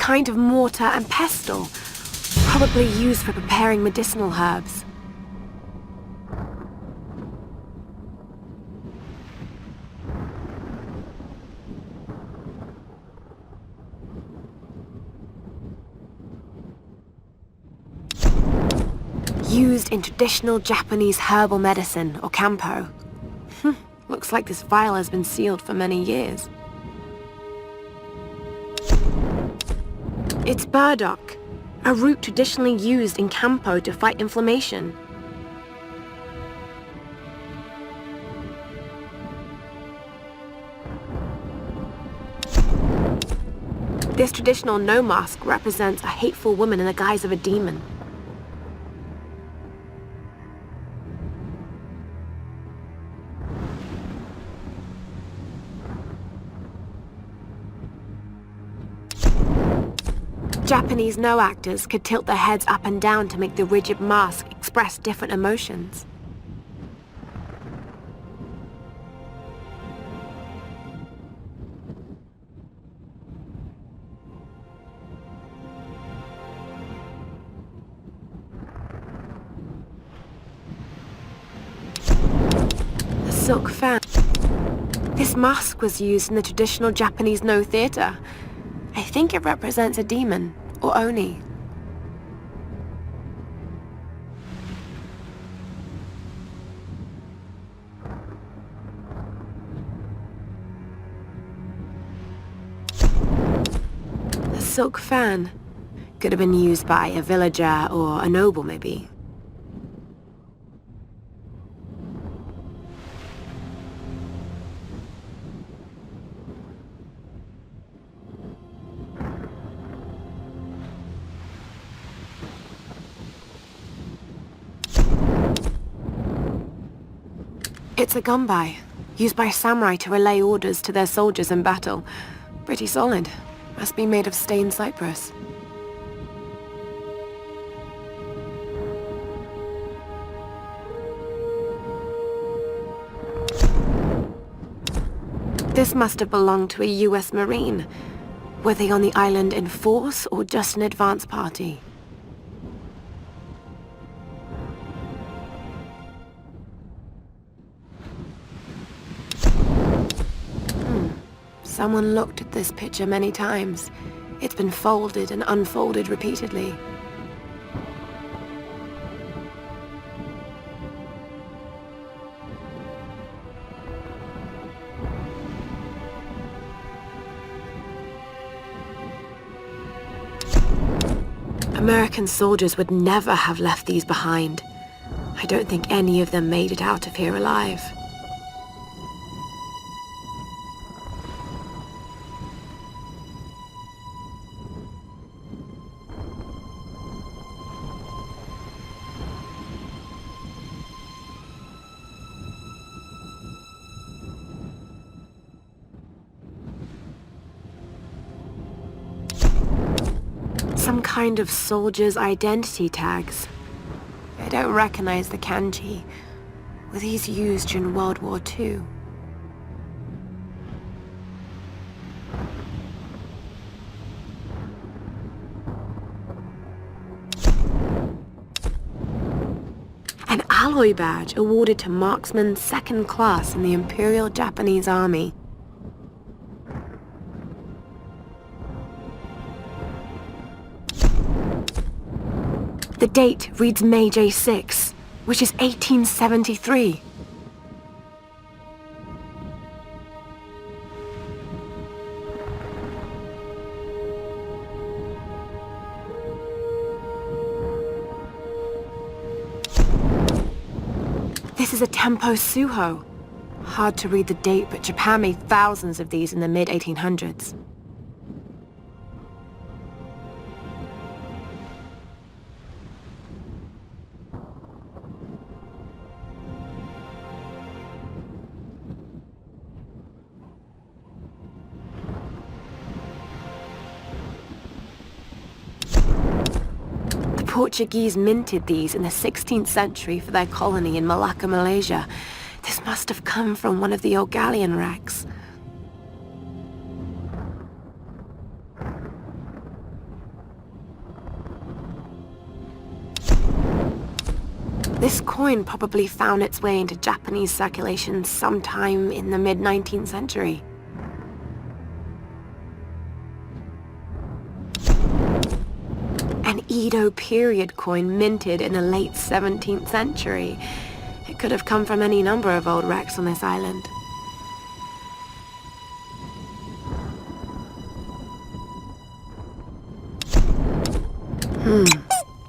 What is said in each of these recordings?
kind of mortar and pestle, probably used for preparing medicinal herbs. Used in traditional Japanese herbal medicine, or kampo. Looks like this vial has been sealed for many years. It's burdock, a root traditionally used in kampo to fight inflammation. This traditional no mask represents a hateful woman in the guise of a demon. Japanese no actors could tilt their heads up and down to make the rigid mask express different emotions. A silk fan. This mask was used in the traditional Japanese no theater. I think it represents a demon, or Oni. A silk fan. Could have been used by a villager or a noble, maybe. It's a gunbai, used by samurai to relay orders to their soldiers in battle. Pretty solid. Must be made of stained cypress. This must have belonged to a US Marine. Were they on the island in force or just an advance party? Someone looked at this picture many times. It's been folded and unfolded repeatedly. American soldiers would never have left these behind. I don't think any of them made it out of here alive. Some kind of soldier's identity tags. I don't recognize the kanji. Were these used during World War II? An alloy badge awarded to marksmen second class in the Imperial Japanese Army. The date reads May J6, which is 1873. This is a tempo suho. Hard to read the date, but Japan made thousands of these in the mid-1800s. Portuguese minted these in the 16th century for their colony in Malacca, Malaysia. This must have come from one of the old galleon wrecks. This coin probably found its way into Japanese circulation sometime in the mid-19th century. An Edo period coin minted in the late 17th century. It could have come from any number of old wrecks on this island.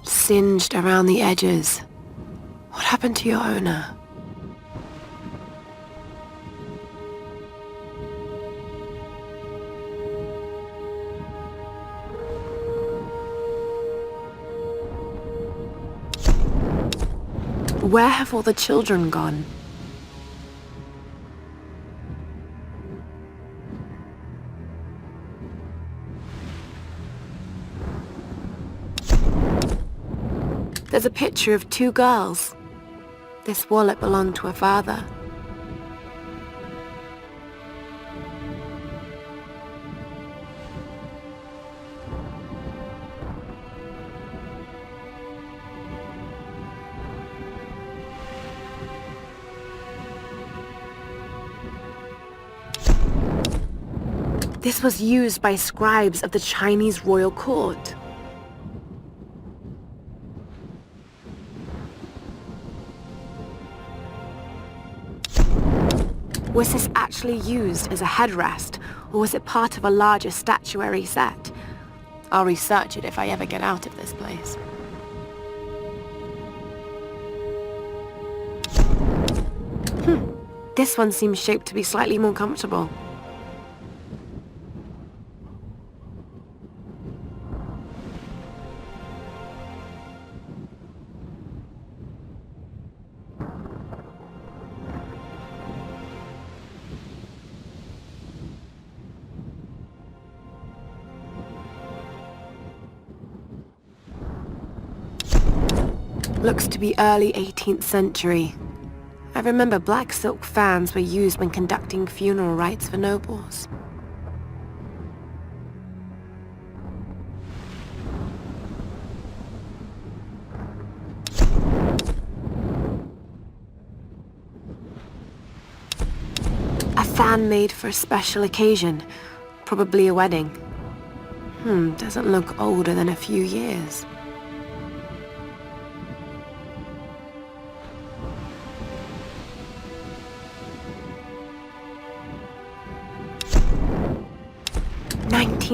Singed around the edges. What happened to your owner? Where have all the children gone? There's a picture of two girls. This wallet belonged to her father. This was used by scribes of the Chinese royal court. Was this actually used as a headrest, or was it part of a larger statuary set? I'll research it if I ever get out of this place. This one seems shaped to be slightly more comfortable. Looks to be early 18th century. I remember black silk fans were used when conducting funeral rites for nobles. A fan made for a special occasion, probably a wedding. Doesn't look older than a few years.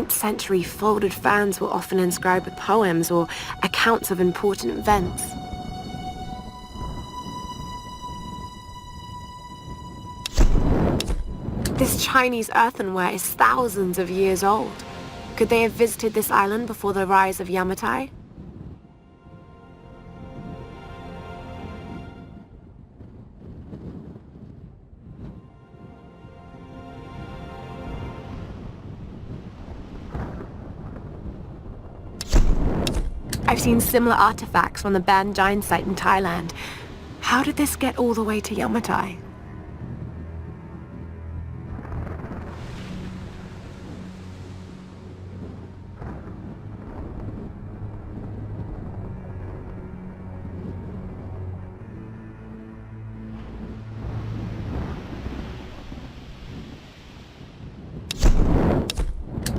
Century folded fans were often inscribed with poems or accounts of important events. This Chinese earthenware is thousands of years old. Could they have visited this island before the rise of Yamatai? I've seen similar artifacts on the Ban Giant site in Thailand. How did this get all the way to Yamatai?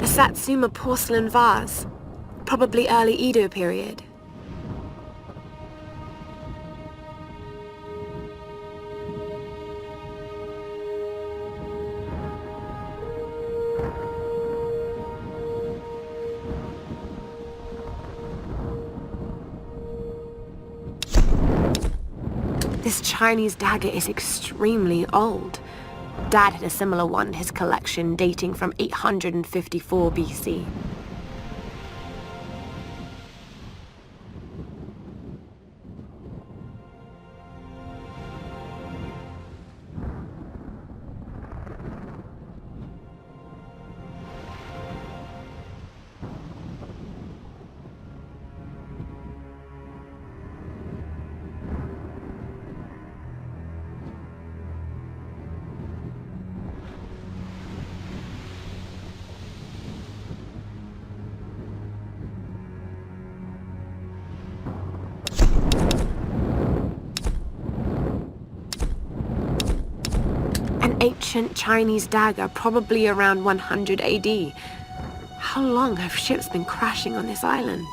A Satsuma porcelain vase. Probably early Edo period. This Chinese dagger is extremely old. Dad had a similar one in his collection dating from 854 BC. ancient Chinese dagger, probably around 100 AD. How long have ships been crashing on this island?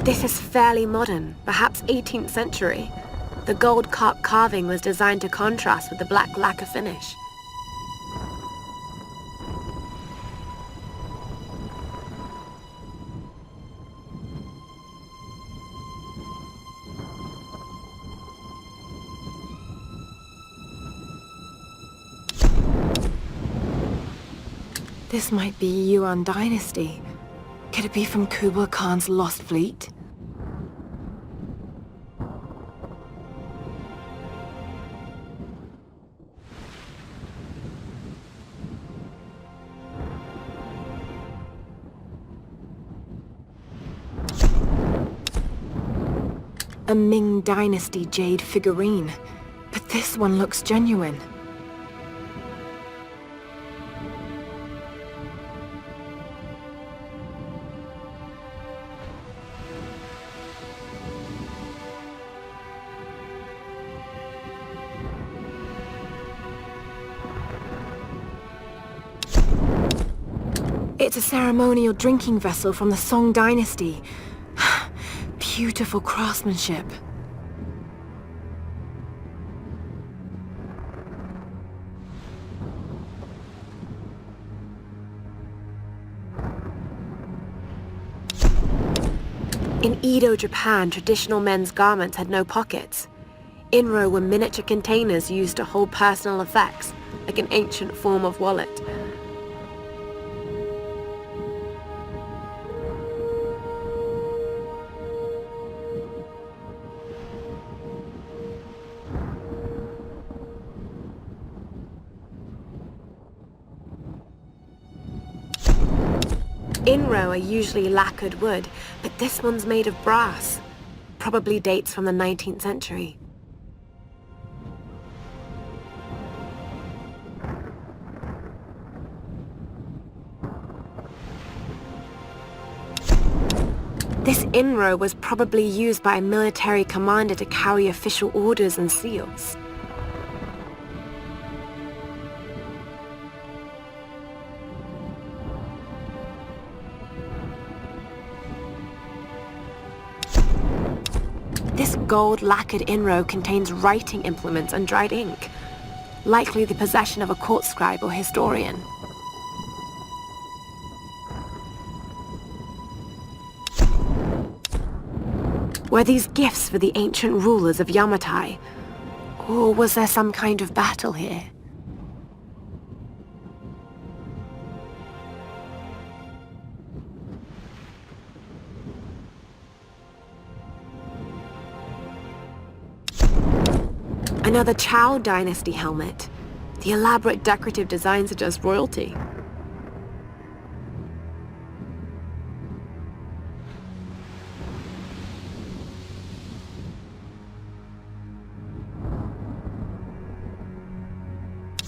This is fairly modern, perhaps 18th century. The gold carp carving was designed to contrast with the black lacquer finish. This might be Yuan dynasty. Could it be from Kublai Khan's lost fleet? A Ming Dynasty jade figurine, but this one looks genuine. It's a ceremonial drinking vessel from the Song Dynasty. Beautiful craftsmanship. In Edo, Japan, traditional men's garments had no pockets. Inro were miniature containers used to hold personal effects, like an ancient form of wallet. Inro are usually lacquered wood, but this one's made of brass. Probably dates from the 19th century. This inro was probably used by a military commander to carry official orders and seals. This gold lacquered inro contains writing implements and dried ink, likely the possession of a court scribe or historian. Were these gifts for the ancient rulers of Yamatai? Or was there some kind of battle here? Another Chao Dynasty helmet. The elaborate decorative design suggests royalty.